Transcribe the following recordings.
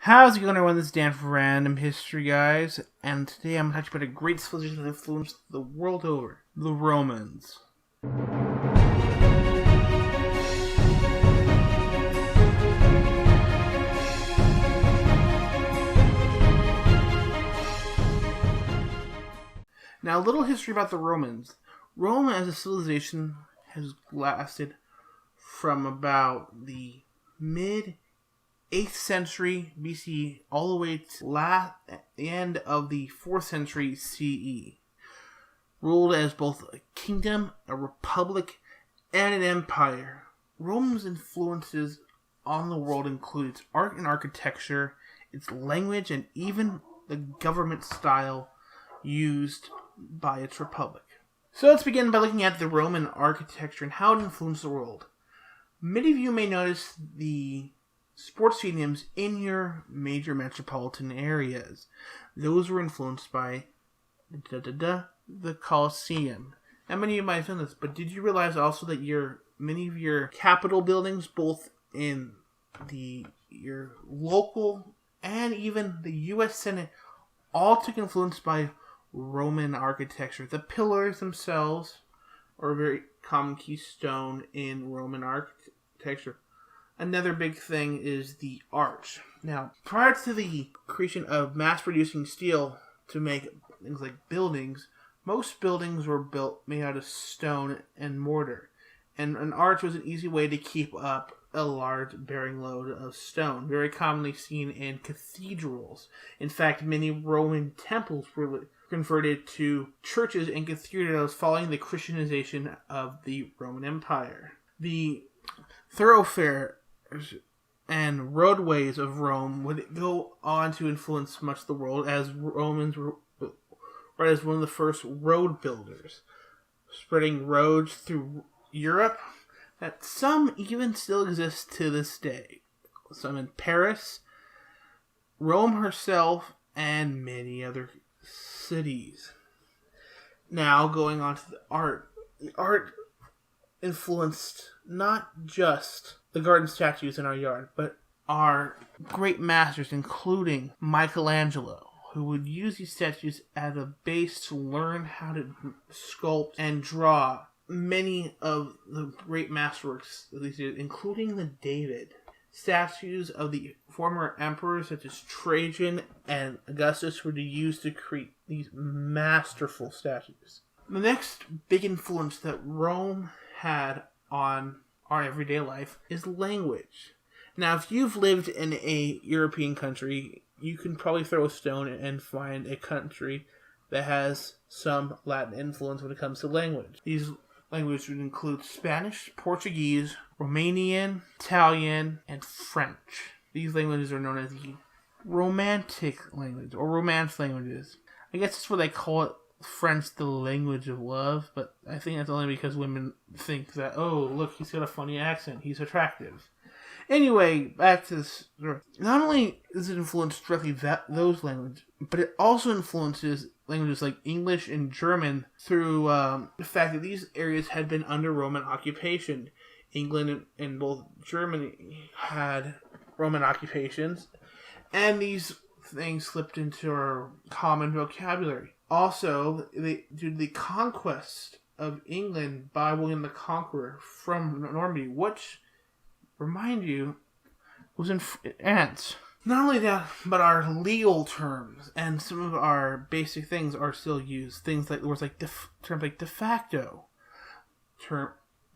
How's it going, everyone? This is Dan from Random History Guys, and today I'm going to talk about a great civilization that influenced the world over, the Romans. Now, a little history about the Romans. Rome as a civilization has lasted from about the mid 8th century BC all the way to the end of the 4th century CE. Ruled as both a kingdom, a republic, and an empire. Rome's influences on the world include its art and architecture, its language, and even the government style used by its republic. So let's begin by looking at the Roman architecture and how it influenced the world. Many of you may notice the sports stadiums in your major metropolitan areas. Those were influenced by the Colosseum. And many of you might have known this, but did you realize also that many of your Capitol buildings, both in your local and even the U.S. Senate, all took influence by Roman architecture? The pillars themselves are a very common keystone in Roman architecture. Another big thing is the arch. Now, prior to the creation of mass-producing steel to make things like buildings, most buildings were made out of stone and mortar. And an arch was an easy way to keep up a large bearing load of stone, very commonly seen in cathedrals. In fact, many Roman temples were converted to churches and cathedrals following the Christianization of the Roman Empire. The thoroughfare and roadways of Rome would go on to influence much of the world, as Romans were as one of the first road builders, spreading roads through Europe that some even still exist to this day. Some in Paris, Rome herself, and many other cities. Now going on to the art. The art influenced not just the garden statues in our yard, but our great masters, including Michelangelo, who would use these statues as a base to learn how to sculpt and draw many of the great masterworks that these did, including the David. Statues of the former emperors such as Trajan and Augustus were used to create these masterful statues. The next big influence that Rome had on our everyday life is language. Now, if you've lived in a European country, you can probably throw a stone and find a country that has some Latin influence when it comes to language. These languages would include Spanish, Portuguese, Romanian, Italian, and French. These languages are known as the Romantic language, or Romance languages. I guess that's what they call it. French, the language of love, but I think that's only because women think that, oh, look, he's got a funny accent, he's attractive. Anyway, back to this story. Not only does it influence directly those languages, but it also influences languages like English and German through the fact that these areas had been under Roman occupation. England and both Germany had Roman occupations, and these things slipped into our common vocabulary. Also, due to the conquest of England by William the Conqueror from Normandy, which, remind you, was in France. Not only that, but our legal terms and some of our basic things are still used. Things like words like terms like de facto,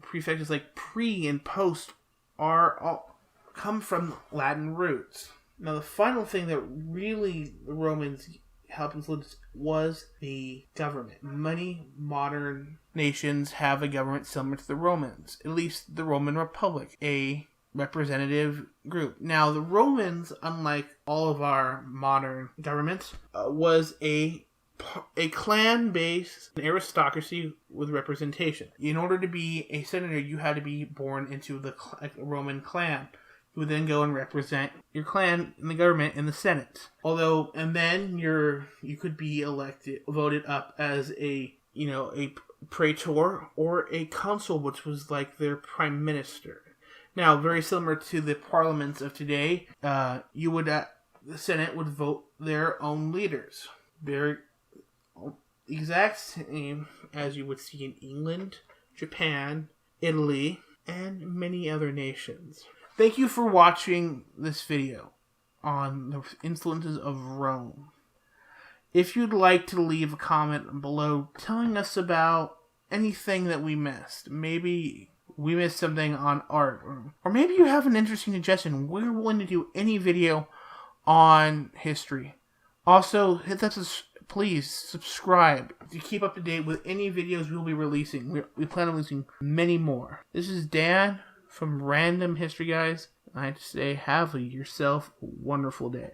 prefixes like pre and post are all come from Latin roots. Now, the final thing that really the Romans helped influence was the government. Many modern nations have a government similar to the Romans, at least the Roman Republic, a representative group. Now, the Romans, unlike all of our modern governments, was a clan-based aristocracy with representation. In order to be a senator, you had to be born into the Roman clan. You would then go and represent your clan in the government in the Senate. And then you could be voted up as a praetor or a consul, which was like their prime minister. Now, very similar to the parliaments of today, you would the Senate would vote their own leaders. Very exact same as you would see in England, Japan, Italy, and many other nations. Thank you for watching this video on the influences of Rome. If you'd like to leave a comment below telling us about anything that we missed, maybe we missed something on art, or maybe you have an interesting suggestion, we're willing to do any video on history. Also, hit that please subscribe to keep up to date with any videos we'll be releasing. We plan on releasing many more. This is Dan from Random History Guys. I have to say, have yourself a wonderful day.